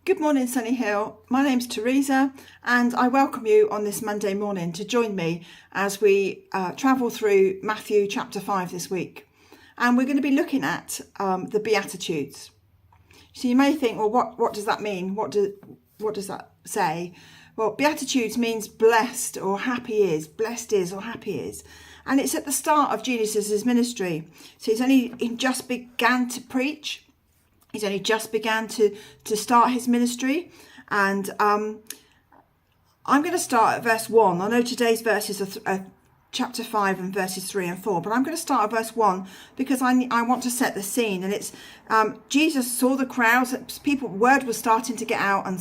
Good morning, Sunny Hill. My name's Teresa, and I welcome you on this Monday morning to join me as we travel through Matthew chapter 5 this week. And we're going to be looking at the Beatitudes. So you may think, well, what does that mean? What does that say? Well, Beatitudes means blessed or happy is, blessed is or happy is. And it's at the start of Jesus' ministry. So he just began to preach. He's only just began to start his ministry. And I'm going to start at verse 1. I know today's verses are chapter 5 and verses 3 and 4, but I'm going to start at verse 1 because I want to set the scene. And it's Jesus saw the crowds. Word was starting to get out and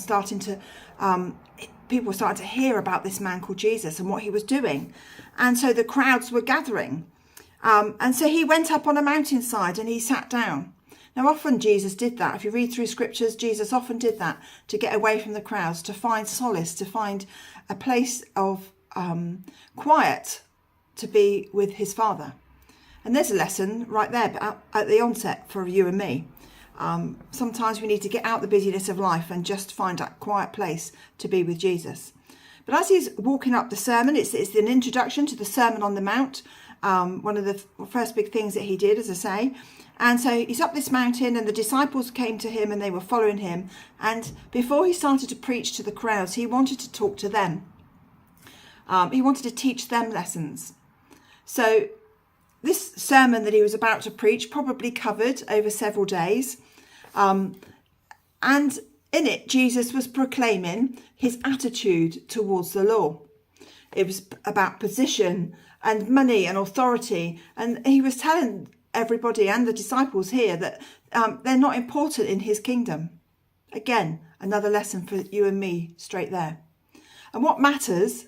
people were starting to hear about this man called Jesus and what he was doing. And so the crowds were gathering. And so he went up on a mountainside and he sat down. Now, often Jesus did that. If you read through scriptures, Jesus often did that to get away from the crowds, to find solace, to find a place of quiet to be with his Father. And there's a lesson right there at the onset for you and me. Sometimes we need to get out the busyness of life and just find that quiet place to be with Jesus. But as he's walking up the sermon, it's an introduction to the Sermon on the Mount, one of the first big things that he did, as I say. And so he's up this mountain and the disciples came to him and they were following him. And before he started to preach to the crowds, he wanted to talk to them. He wanted to teach them lessons. So this sermon that he was about to preach probably covered over several days. And in it, Jesus was proclaiming his attitude towards the law. It was about position and money and authority. And he was telling everybody and the disciples here that they're not important in his kingdom. Again, another lesson for you and me straight there. And what matters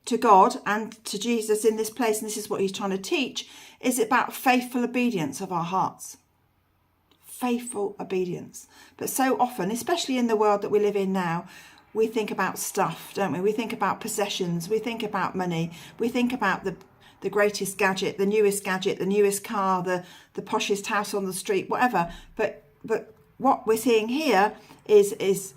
to God and to Jesus in this place, and this is what he's trying to teach, is about faithful obedience of our hearts. Faithful obedience. But so often, especially in the world that we live in now, we think about stuff, don't we? We think about possessions, we think about money, we think about the greatest gadget, the newest car, the poshest house on the street, whatever. But what we're seeing here is it's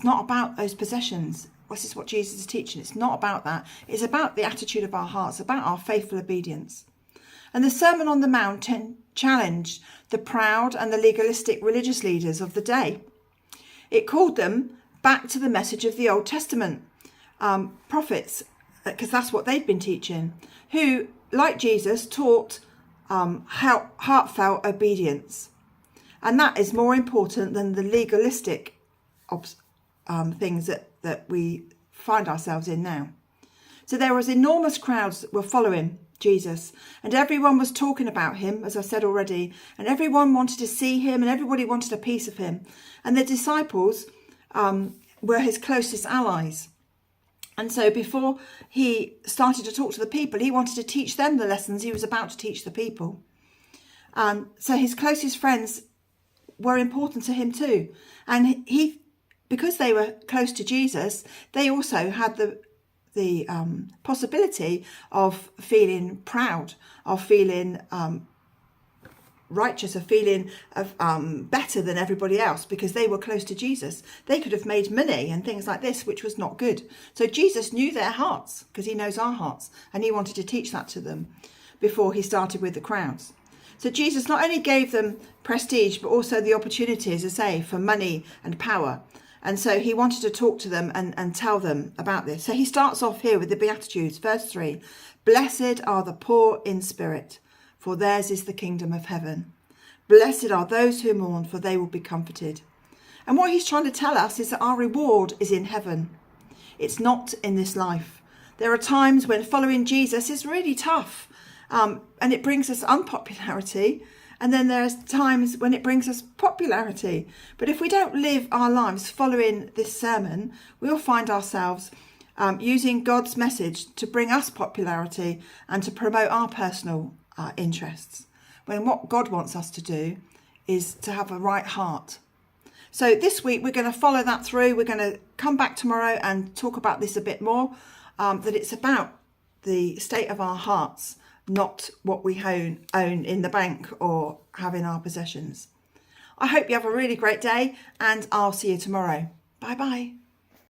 not about those possessions. This is what Jesus is teaching. It's not about that. It's about the attitude of our hearts, about our faithful obedience. And the Sermon on the Mount challenged the proud and the legalistic religious leaders of the day. It called them back to the message of the Old Testament prophets, because that's what they've been teaching, who, like Jesus, taught heartfelt obedience. And that is more important than the legalistic things that we find ourselves in now. So there was enormous crowds that were following Jesus, and everyone was talking about him, as I said already, and everyone wanted to see him and everybody wanted a piece of him. And the disciples were his closest allies. And so before he started to talk to the people, he wanted to teach them the lessons he was about to teach the people. So his closest friends were important to him too. And because they were close to Jesus, they also had the possibility of feeling proud, of feeling righteous, of feeling better than everybody else because they were close to Jesus. They could have made money and things like this, which was not good. So Jesus knew their hearts because he knows our hearts, and he wanted to teach that to them before he started with the crowds. So Jesus not only gave them prestige, but also the opportunity, as I say, for money and power. And so he wanted to talk to them and tell them about this. So he starts off here with the Beatitudes, verse 3. Blessed are the poor in spirit, for theirs is the kingdom of heaven. Blessed are those who mourn, for they will be comforted. And what he's trying to tell us is that our reward is in heaven. It's not in this life. There are times when following Jesus is really tough, and it brings us unpopularity. And then there's times when it brings us popularity. But if we don't live our lives following this sermon, we'll find ourselves using God's message to bring us popularity and to promote our personal interests, when what God wants us to do is to have a right heart. So this week we're going to follow that through. We're going to come back tomorrow and talk about this a bit more, that it's about the state of our hearts, not what we own in the bank or have in our possessions. I hope you have a really great day, and I'll see you tomorrow. Bye bye.